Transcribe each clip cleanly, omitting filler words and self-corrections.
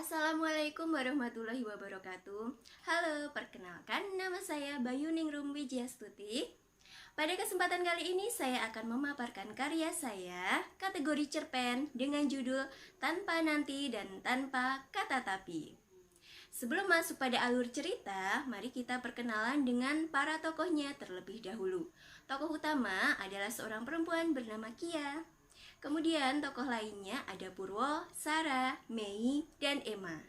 Assalamualaikum warahmatullahi wabarakatuh. Halo, perkenalkan nama saya Bayu Ningrum Wijiastuti. Pada kesempatan kali ini saya akan memaparkan karya saya kategori cerpen dengan judul Tanpa Nanti dan Tanpa Kata Tapi. Sebelum masuk pada alur cerita, mari kita perkenalan dengan para tokohnya terlebih dahulu. Tokoh utama adalah seorang perempuan bernama Kia. Kemudian tokoh lainnya ada Purwo, Sarah, Mei, dan Emma.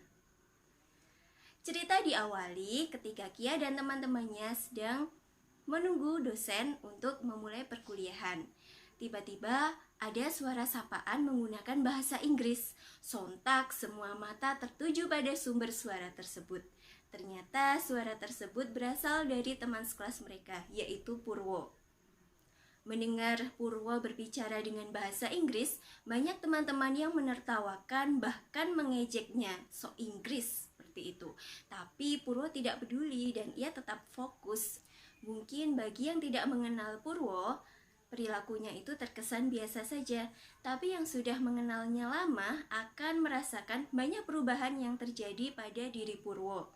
Cerita diawali ketika Kia dan teman-temannya sedang menunggu dosen untuk memulai perkuliahan. Tiba-tiba ada suara sapaan menggunakan bahasa Inggris. Sontak semua mata tertuju pada sumber suara tersebut. Ternyata suara tersebut berasal dari teman sekelas mereka, yaitu Purwo. Mendengar Purwo berbicara dengan bahasa Inggris, banyak teman-teman yang menertawakan bahkan mengejeknya, "So Inggris," seperti itu. Tapi Purwo tidak peduli dan ia tetap fokus. Mungkin bagi yang tidak mengenal Purwo, perilakunya itu terkesan biasa saja, tapi yang sudah mengenalnya lama akan merasakan banyak perubahan yang terjadi pada diri Purwo.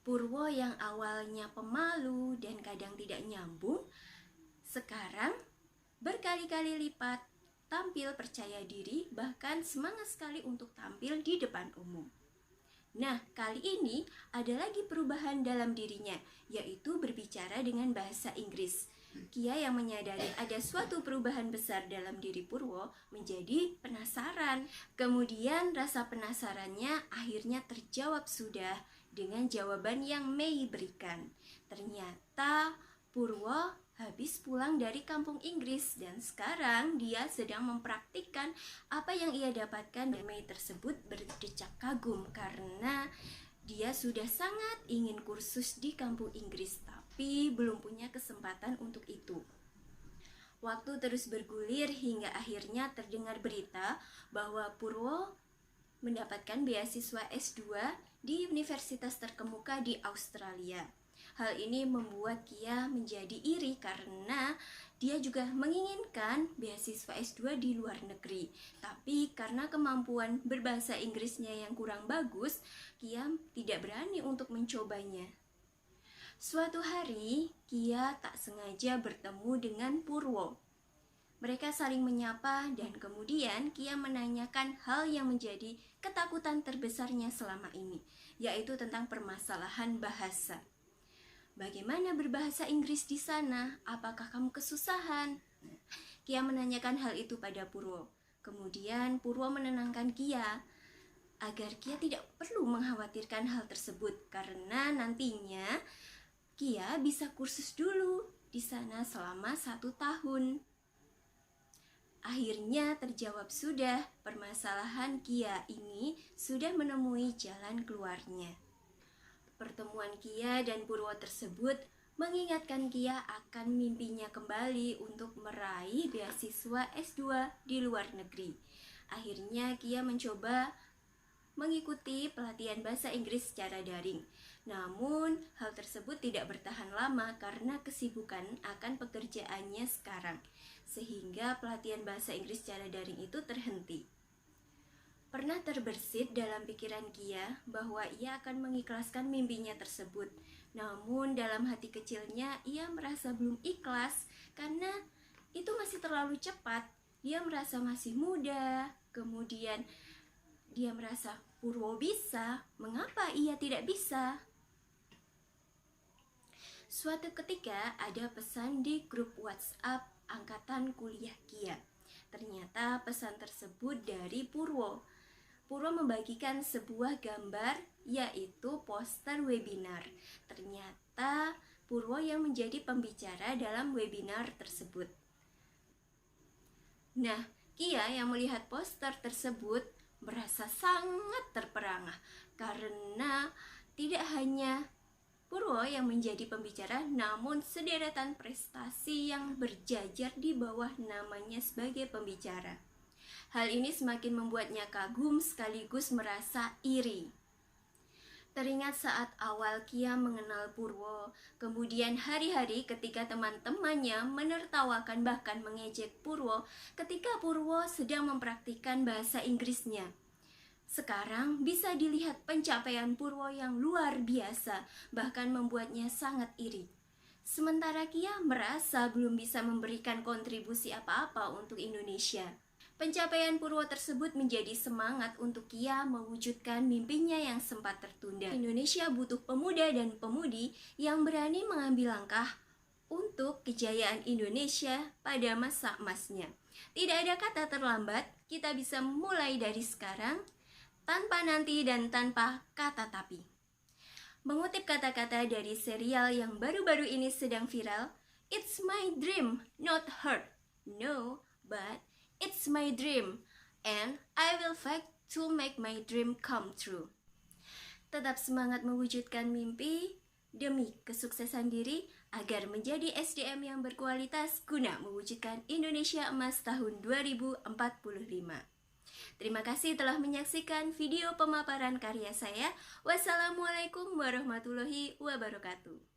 Purwo yang awalnya pemalu dan kadang tidak nyambung, sekarang berkali-kali lipat tampil percaya diri, bahkan semangat sekali untuk tampil di depan umum. Nah, kali ini ada lagi perubahan dalam dirinya, yaitu berbicara dengan bahasa Inggris. Kia yang menyadari ada suatu perubahan besar dalam diri Purwo menjadi penasaran. Kemudian rasa penasarannya akhirnya terjawab sudah dengan jawaban yang Mei berikan. Ternyata Purwo habis pulang dari kampung Inggris dan sekarang dia sedang mempraktikkan apa yang ia dapatkan. Mei tersebut berdecak kagum karena dia sudah sangat ingin kursus di kampung Inggris tapi belum punya kesempatan untuk itu. Waktu terus bergulir hingga akhirnya terdengar berita bahwa Purwo mendapatkan beasiswa S2 di universitas terkemuka di Australia. Hal ini membuat Kia menjadi iri karena dia juga menginginkan beasiswa S2 di luar negeri. Tapi karena kemampuan berbahasa Inggrisnya yang kurang bagus, Kia tidak berani untuk mencobanya. Suatu hari, Kia tak sengaja bertemu dengan Purwo. Mereka saling menyapa dan kemudian Kia menanyakan hal yang menjadi ketakutan terbesarnya selama ini, yaitu tentang permasalahan bahasa. "Bagaimana berbahasa Inggris di sana? Apakah kamu kesusahan?" Kia menanyakan hal itu pada Purwo. Kemudian Purwo menenangkan Kia agar Kia tidak perlu mengkhawatirkan hal tersebut karena nantinya Kia bisa kursus dulu di sana selama 1 tahun. Akhirnya terjawab sudah, permasalahan Kia ini sudah menemui jalan keluarnya. Pertemuan Kia dan Purwo tersebut mengingatkan Kia akan mimpinya kembali untuk meraih beasiswa S2 di luar negeri. Akhirnya Kia mencoba mengikuti pelatihan bahasa Inggris secara daring. Namun, hal tersebut tidak bertahan lama karena kesibukan akan pekerjaannya sekarang, sehingga pelatihan bahasa Inggris secara daring itu terhenti. Pernah terbersit dalam pikiran Kia bahwa ia akan mengikhlaskan mimpinya tersebut. Namun dalam hati kecilnya ia merasa belum ikhlas karena itu masih terlalu cepat. Dia merasa masih muda, kemudian dia merasa Purwo bisa, mengapa ia tidak bisa? Suatu ketika ada pesan di grup WhatsApp angkatan kuliah Kia. Ternyata pesan tersebut dari Purwo. Purwo membagikan sebuah gambar, yaitu poster webinar. Ternyata Purwo yang menjadi pembicara dalam webinar tersebut. Nah, Kia yang melihat poster tersebut merasa sangat terperangah karena tidak hanya Purwo yang menjadi pembicara, namun sederetan prestasi yang berjajar di bawah namanya sebagai pembicara. Hal ini semakin membuatnya kagum sekaligus merasa iri. Teringat saat awal Kia mengenal Purwo, kemudian hari-hari ketika teman-temannya menertawakan bahkan mengejek Purwo ketika Purwo sedang mempraktikkan bahasa Inggrisnya. Sekarang bisa dilihat pencapaian Purwo yang luar biasa, bahkan membuatnya sangat iri. Sementara Kia merasa belum bisa memberikan kontribusi apa-apa untuk Indonesia. Pencapaian Purwo tersebut menjadi semangat untuk Kia mewujudkan mimpinya yang sempat tertunda. Indonesia butuh pemuda dan pemudi yang berani mengambil langkah untuk kejayaan Indonesia pada masa emasnya. Tidak ada kata terlambat, kita bisa mulai dari sekarang, tanpa nanti dan tanpa kata tapi. Mengutip kata-kata dari serial yang baru-baru ini sedang viral, "It's my dream, not hurt. No, but it's my dream, and I will fight to make my dream come true." Tetap semangat mewujudkan mimpi demi kesuksesan diri agar menjadi SDM yang berkualitas guna mewujudkan Indonesia Emas tahun 2045. Terima kasih telah menyaksikan video pemaparan karya saya. Wassalamualaikum warahmatullahi wabarakatuh.